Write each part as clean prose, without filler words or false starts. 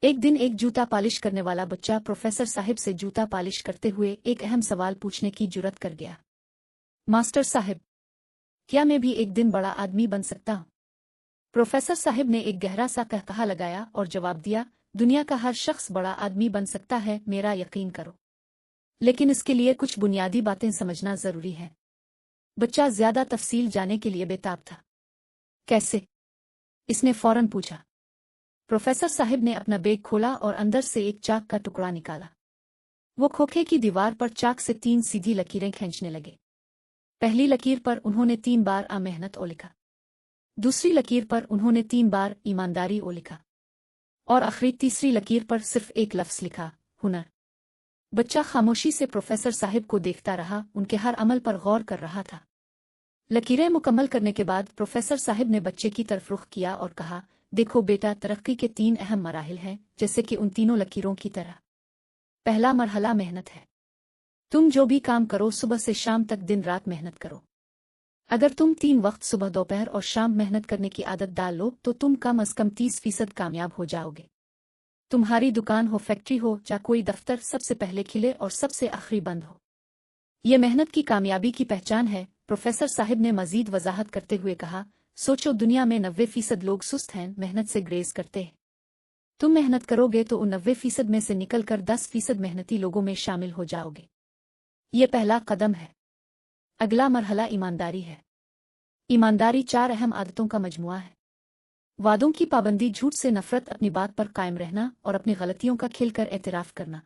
एक दिन एक जूता पॉलिश करने वाला बच्चा प्रोफेसर साहिब से जूता पॉलिश करते हुए एक अहम सवाल पूछने की जुर्रत कर गया। मास्टर साहिब, क्या मैं भी एक दिन बड़ा आदमी बन सकता हूँ? प्रोफेसर साहिब ने एक गहरा सा कहकहा लगाया और जवाब दिया, दुनिया का हर शख्स बड़ा आदमी बन सकता है, मेरा यकीन करो। लेकिन इसके लिए कुछ बुनियादी बातें समझना जरूरी है। बच्चा ज्यादा तफसील जाने के लिए बेताब था। कैसे? इसने फौरन पूछा। प्रोफेसर साहिब ने अपना बैग खोला और अंदर से एक चाक का टुकड़ा निकाला। वो खोखे की दीवार पर चाक से 3 सीधी लकीरें खींचने लगे। पहली लकीर पर उन्होंने 3 बार आ मेहनत ओ लिखा। दूसरी लकीर पर उन्होंने 3 बार ईमानदारी ओ लिखा। और आखिरी तीसरी लकीर पर सिर्फ एक लफ्ज लिखा, हुनर। बच्चा खामोशी से प्रोफेसर साहिब को देखता रहा, उनके हर अमल पर गौर कर रहा था। लकीरें मुकम्मल करने के बाद प्रोफेसर साहिब ने बच्चे की तरफ रुख किया और कहा, देखो बेटा, तरक्की के 3 अहम मराहिल हैं, जैसे कि उन तीनों लकीरों की तरह। पहला मरहला मेहनत है। तुम जो भी काम करो सुबह से शाम तक दिन रात मेहनत करो। अगर तुम 3 वक्त सुबह दोपहर और शाम मेहनत करने की आदत डाल लो तो तुम कम अज कम 30% कामयाब हो जाओगे। तुम्हारी दुकान हो, फैक्ट्री हो या कोई दफ्तर, सबसे पहले खिले और सबसे आखिरी बंद हो। ये मेहनत की कामयाबी की पहचान है। प्रोफेसर साहिब ने मजीद वजाहत करते हुए कहा, सोचो, दुनिया में 90% लोग सुस्त हैं, मेहनत से ग्रेज करते हैं। तुम मेहनत करोगे तो उन 90% में से निकलकर 10% मेहनती लोगों में शामिल हो जाओगे। ये पहला कदम है। अगला मरहला ईमानदारी है। ईमानदारी 4 अहम आदतों का मजमुआ है। वादों की पाबंदी, झूठ से नफरत, अपनी बात पर कायम रहना और अपनी गलतियों का खिलकर एतराफ करना।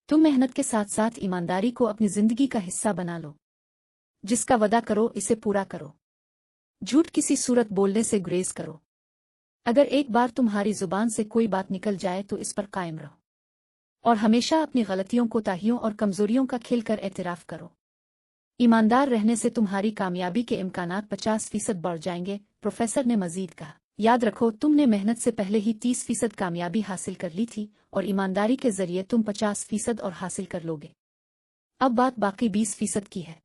तुम मेहनत के साथ साथ ईमानदारी को अपनी जिंदगी का हिस्सा बना लो। जिसका वादा करो इसे पूरा करो। झूठ किसी सूरत बोलने से गुरेज करो। अगर एक बार तुम्हारी जुबान से कोई बात निकल जाए तो इस पर कायम रहो। और हमेशा अपनी गलतियों, कोताहियों और कमजोरियों का खिलकर एतराफ करो। ईमानदार रहने से तुम्हारी कामयाबी के इम्कानात 50% बढ़ जाएंगे। प्रोफेसर ने मजीद कहा, याद रखो, तुमने मेहनत से पहले ही 30% कामयाबी हासिल कर ली थी और ईमानदारी के जरिए तुम 50% और हासिल कर लोगे। अब बात बाकी 20% की है।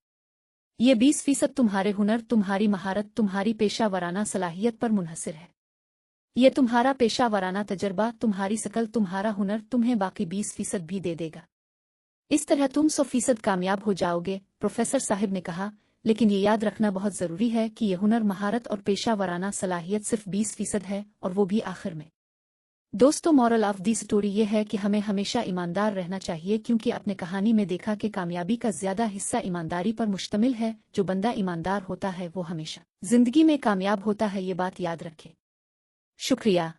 ये 20% तुम्हारे हुनर, तुम्हारी महारत, तुम्हारी पेशा वराना सलाहियत पर मुनहसिर है। ये तुम्हारा पेशा वराना तजर्बा, तुम्हारी शकल, तुम्हारा हुनर तुम्हें बाकी 20% भी दे देगा। इस तरह तुम 100% कामयाब हो जाओगे। प्रोफेसर साहिब ने कहा, लेकिन ये याद रखना बहुत जरूरी है कि यह हुनर, महारत और पेशा वराना सलाहियत सिर्फ 20% है, और वो भी आखिर में। दोस्तों, मॉरल ऑफ दी स्टोरी ये है कि हमें हमेशा ईमानदार रहना चाहिए, क्योंकि अपने कहानी में देखा कि कामयाबी का ज्यादा हिस्सा ईमानदारी पर मुश्तमिल है। जो बंदा ईमानदार होता है वो हमेशा जिंदगी में कामयाब होता है, ये बात याद रखें। शुक्रिया।